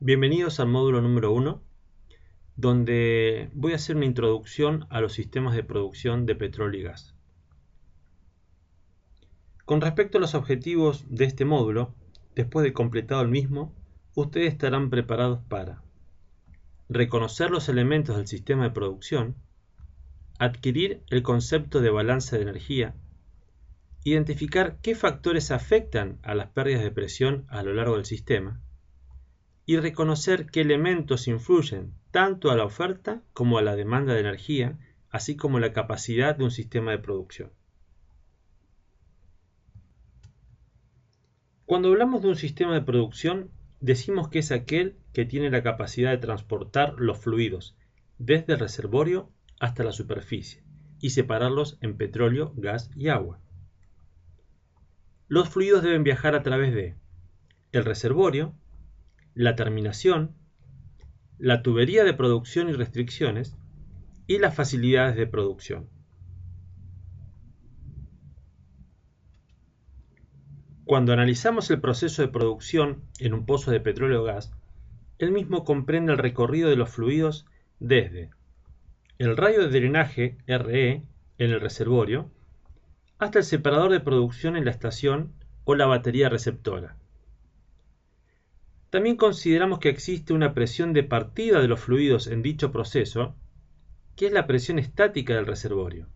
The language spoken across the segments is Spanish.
Bienvenidos al módulo número 1, donde voy a hacer una introducción a los sistemas de producción de petróleo y gas. Con respecto a los objetivos de este módulo, después de completado el mismo, ustedes estarán preparados para reconocer los elementos del sistema de producción, adquirir el concepto de balance de energía, identificar qué factores afectan a las pérdidas de presión a lo largo del sistema, y reconocer qué elementos influyen tanto a la oferta como a la demanda de energía, así como la capacidad de un sistema de producción. Cuando hablamos de un sistema de producción, decimos que es aquel que tiene la capacidad de transportar los fluidos desde el reservorio hasta la superficie y separarlos en petróleo, gas y agua. Los fluidos deben viajar a través de el reservorio, la terminación, la tubería de producción y restricciones, y las facilidades de producción. Cuando analizamos el proceso de producción en un pozo de petróleo o gas, el mismo comprende el recorrido de los fluidos desde el radio de drenaje RE en el reservorio hasta el separador de producción en la estación o la batería receptora. También consideramos que existe una presión de partida de los fluidos en dicho proceso, que es la presión estática del reservorio,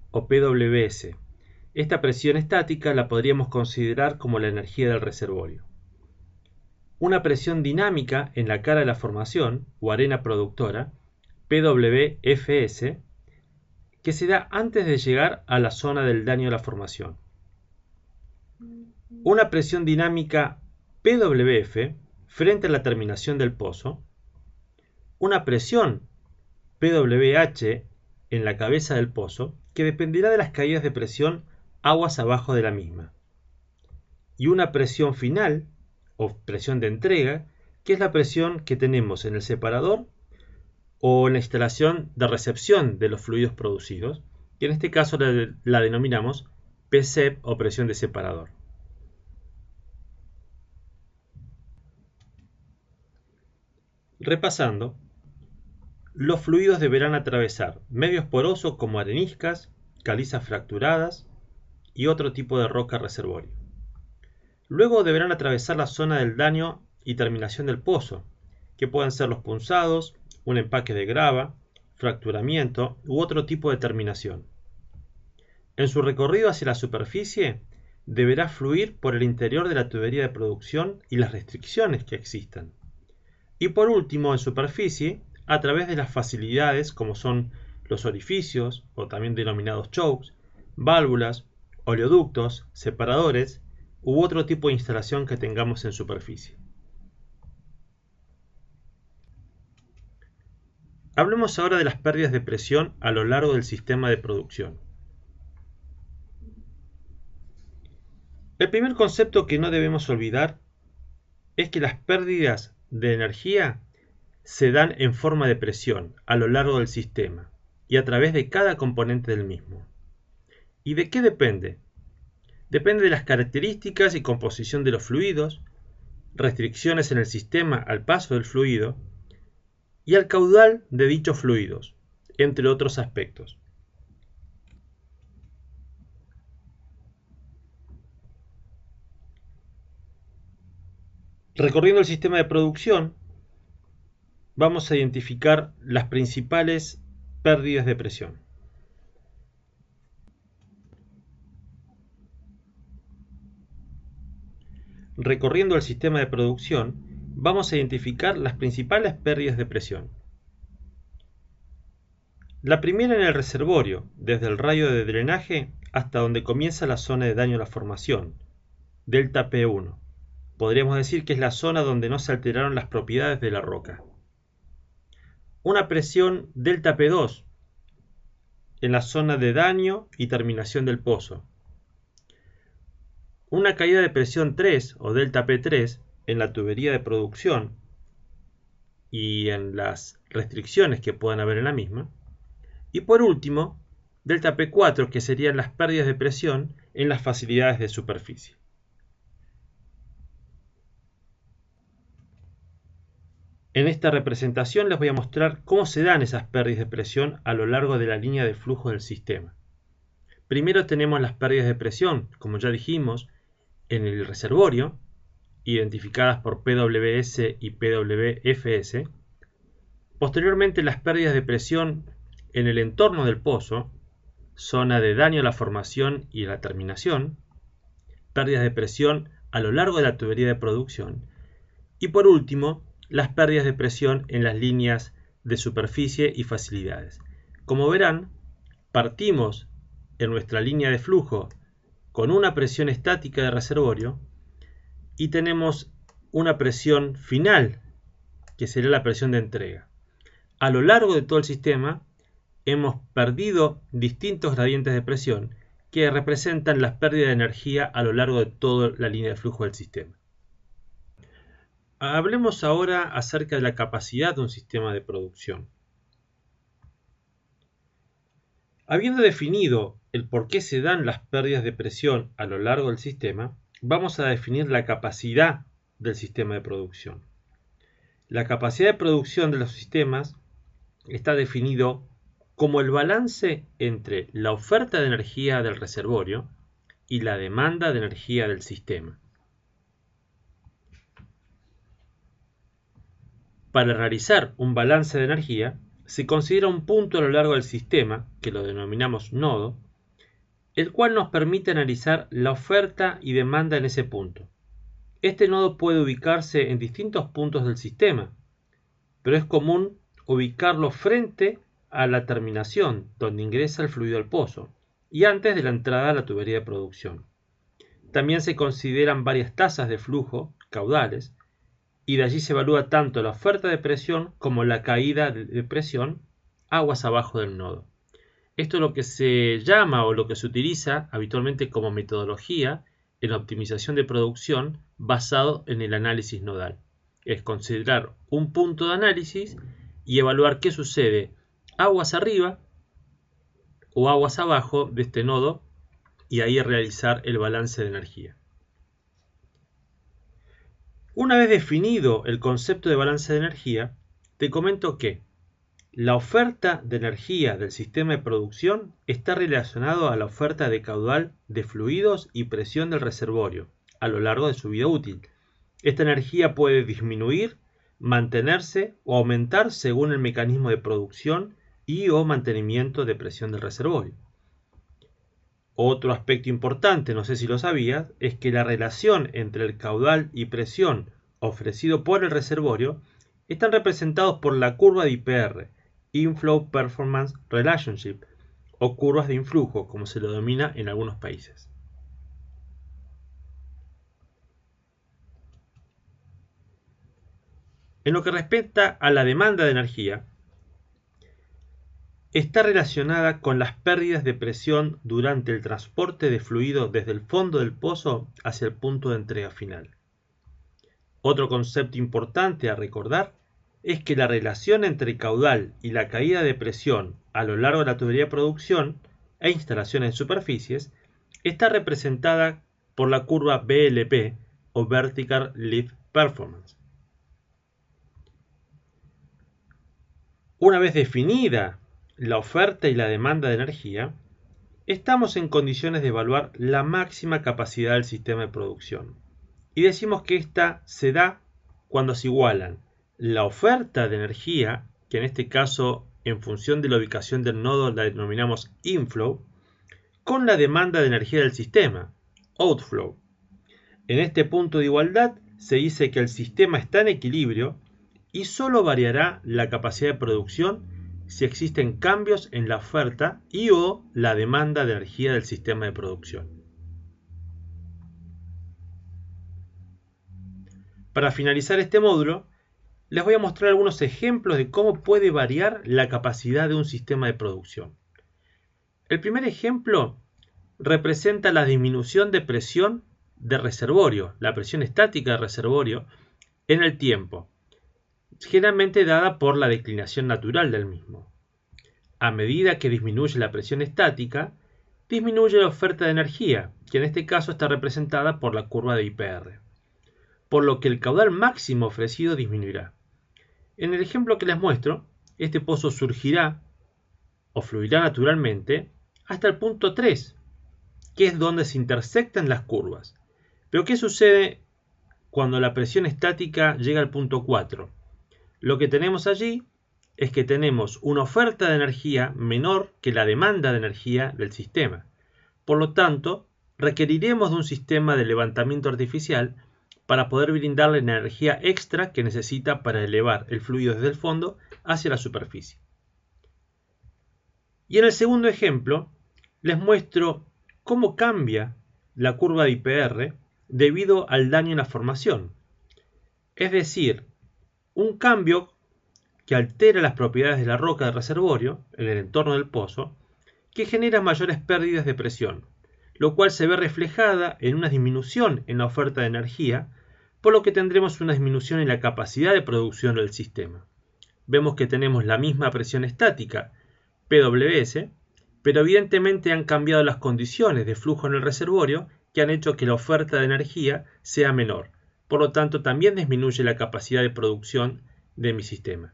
o PWS. Esta presión estática la podríamos considerar como la energía del reservorio. Una presión dinámica en la cara de la formación, o arena productora, PWFS, que se da antes de llegar a la zona del daño de la formación. Una presión dinámica PWF frente a la terminación del pozo. Una presión PWH en la cabeza del pozo, que dependerá de las caídas de presión aguas abajo de la misma. Y una presión final, o presión de entrega, que es la presión que tenemos en el separador o en la instalación de recepción de los fluidos producidos, que en este caso la denominamos PSEP o presión de separador. Repasando, los fluidos deberán atravesar medios porosos como areniscas, calizas fracturadas y otro tipo de roca reservorio. Luego deberán atravesar la zona del daño y terminación del pozo, que pueden ser los punzados, un empaque de grava, fracturamiento u otro tipo de terminación. En su recorrido hacia la superficie, deberá fluir por el interior de la tubería de producción y las restricciones que existan. Y por último, en superficie, a través de las facilidades como son los orificios, o también denominados chokes, válvulas, oleoductos, separadores u otro tipo de instalación que tengamos en superficie. Hablemos ahora de las pérdidas de presión a lo largo del sistema de producción. El primer concepto que no debemos olvidar es que las pérdidas de energía se dan en forma de presión a lo largo del sistema y a través de cada componente del mismo. ¿Y de qué depende? Depende de las características y composición de los fluidos, restricciones en el sistema al paso del fluido y al caudal de dichos fluidos, entre otros aspectos. Recorriendo el sistema de producción, vamos a identificar las principales pérdidas de presión. Recorriendo el sistema de producción, vamos a identificar las principales pérdidas de presión. La primera en el reservorio, desde el radio de drenaje hasta donde comienza la zona de daño a la formación, delta P1. Podríamos decir que es la zona donde no se alteraron las propiedades de la roca. Una presión delta P2 en la zona de daño y terminación del pozo. Una caída de presión 3 o delta P3 en la tubería de producción y en las restricciones que puedan haber en la misma. Y por último, delta P4, que serían las pérdidas de presión en las facilidades de superficie. En esta representación les voy a mostrar cómo se dan esas pérdidas de presión a lo largo de la línea de flujo del sistema. Primero tenemos las pérdidas de presión, como ya dijimos, en el reservorio, identificadas por PWS y PWFS. Posteriormente, las pérdidas de presión en el entorno del pozo, zona de daño a la formación y a la terminación, pérdidas de presión a lo largo de la tubería de producción y, por último, las pérdidas de presión en las líneas de superficie y facilidades. Como verán, partimos en nuestra línea de flujo con una presión estática de reservorio y tenemos una presión final, que sería la presión de entrega. A lo largo de todo el sistema hemos perdido distintos gradientes de presión que representan las pérdidas de energía a lo largo de toda la línea de flujo del sistema. Hablemos ahora acerca de la capacidad de un sistema de producción. Habiendo definido el por qué se dan las pérdidas de presión a lo largo del sistema, vamos a definir la capacidad del sistema de producción. La capacidad de producción de los sistemas está definido como el balance entre la oferta de energía del reservorio y la demanda de energía del sistema. Para realizar un balance de energía, se considera un punto a lo largo del sistema, que lo denominamos nodo, el cual nos permite analizar la oferta y demanda en ese punto. Este nodo puede ubicarse en distintos puntos del sistema, pero es común ubicarlo frente a la terminación, donde ingresa el fluido al pozo, y antes de la entrada a la tubería de producción. También se consideran varias tasas de flujo, caudales, y de allí se evalúa tanto la oferta de presión como la caída de presión aguas abajo del nodo. Esto es lo que se llama o lo que se utiliza habitualmente como metodología en optimización de producción basado en el análisis nodal. Es considerar un punto de análisis y evaluar qué sucede aguas arriba o aguas abajo de este nodo y ahí realizar el balance de energía. Una vez definido el concepto de balance de energía, te comento que la oferta de energía del sistema de producción está relacionado a la oferta de caudal de fluidos y presión del reservorio a lo largo de su vida útil. Esta energía puede disminuir, mantenerse o aumentar según el mecanismo de producción y o mantenimiento de presión del reservorio. Otro aspecto importante, no sé si lo sabías, es que la relación entre el caudal y presión ofrecido por el reservorio están representados por la curva de IPR, Inflow Performance Relationship, o curvas de influjo, como se lo denomina en algunos países. En lo que respecta a la demanda de energía, está relacionada con las pérdidas de presión durante el transporte de fluido desde el fondo del pozo hacia el punto de entrega final. Otro concepto importante a recordar es que la relación entre el caudal y la caída de presión a lo largo de la tubería de producción e instalaciones en superficies está representada por la curva VLP o Vertical Lift Performance. Una vez definida la oferta y la demanda de energía, estamos en condiciones de evaluar la máxima capacidad del sistema de producción. Y decimos que esta se da cuando se igualan la oferta de energía, que en este caso en función de la ubicación del nodo la denominamos inflow, con la demanda de energía del sistema, outflow. En este punto de igualdad se dice que el sistema está en equilibrio y solo variará la capacidad de producción si existen cambios en la oferta y o la demanda de energía del sistema de producción. Para finalizar este módulo, les voy a mostrar algunos ejemplos de cómo puede variar la capacidad de un sistema de producción. El primer ejemplo representa la disminución de presión de reservorio, la presión estática de reservorio en el tiempo, generalmente dada por la declinación natural del mismo. A medida que disminuye la presión estática, disminuye la oferta de energía, que en este caso está representada por la curva de IPR, por lo que el caudal máximo ofrecido disminuirá. En el ejemplo que les muestro, este pozo surgirá o fluirá naturalmente hasta el punto 3, que es donde se intersectan las curvas. Pero ¿qué sucede cuando la presión estática llega al punto 4? Lo que tenemos allí es que tenemos una oferta de energía menor que la demanda de energía del sistema. Por lo tanto, requeriremos de un sistema de levantamiento artificial para poder brindarle la energía extra que necesita para elevar el fluido desde el fondo hacia la superficie. Y en el segundo ejemplo, les muestro cómo cambia la curva de IPR debido al daño en la formación. Es decir, un cambio que altera las propiedades de la roca del reservorio en el entorno del pozo, que genera mayores pérdidas de presión, lo cual se ve reflejada en una disminución en la oferta de energía, por lo que tendremos una disminución en la capacidad de producción del sistema. Vemos que tenemos la misma presión estática, PWS, pero evidentemente han cambiado las condiciones de flujo en el reservorio que han hecho que la oferta de energía sea menor. Por lo tanto, también disminuye la capacidad de producción de mi sistema.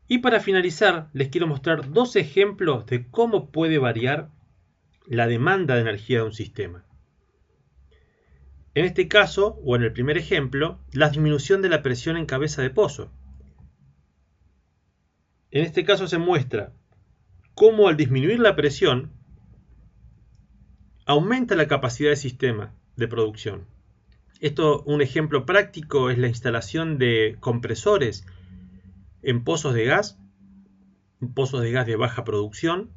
Y para finalizar, les quiero mostrar dos ejemplos de cómo puede variar la demanda de energía de un sistema. En este caso, o en el primer ejemplo, la disminución de la presión en cabeza de pozo. En este caso se muestra cómo al disminuir la presión, aumenta la capacidad del sistema de producción. Un ejemplo práctico es la instalación de compresores en pozos de gas de baja producción,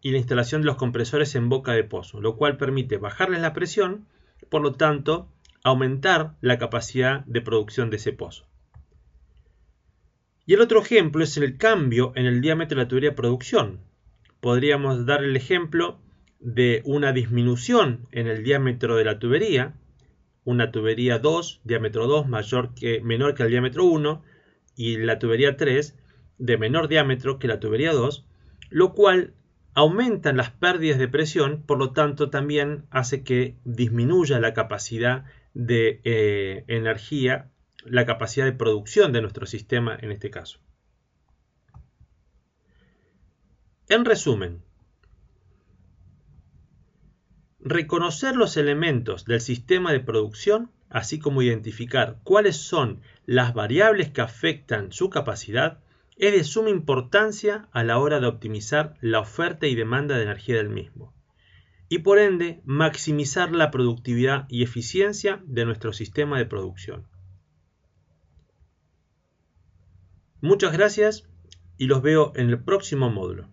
y la instalación de los compresores en boca de pozo, lo cual permite bajarles la presión, por lo tanto, aumentar la capacidad de producción de ese pozo. Y el otro ejemplo es el cambio en el diámetro de la tubería de producción. Podríamos dar el ejemplo de una disminución en el diámetro de la tubería, una tubería 2, diámetro 2 menor que el diámetro 1, y la tubería 3 de menor diámetro que la tubería 2, lo cual aumentan las pérdidas de presión, por lo tanto también hace que disminuya la capacidad de energía, la capacidad de producción de nuestro sistema en este caso. En resumen, reconocer los elementos del sistema de producción, así como identificar cuáles son las variables que afectan su capacidad, es de suma importancia a la hora de optimizar la oferta y demanda de energía del mismo, y por ende maximizar la productividad y eficiencia de nuestro sistema de producción. Muchas gracias y los veo en el próximo módulo.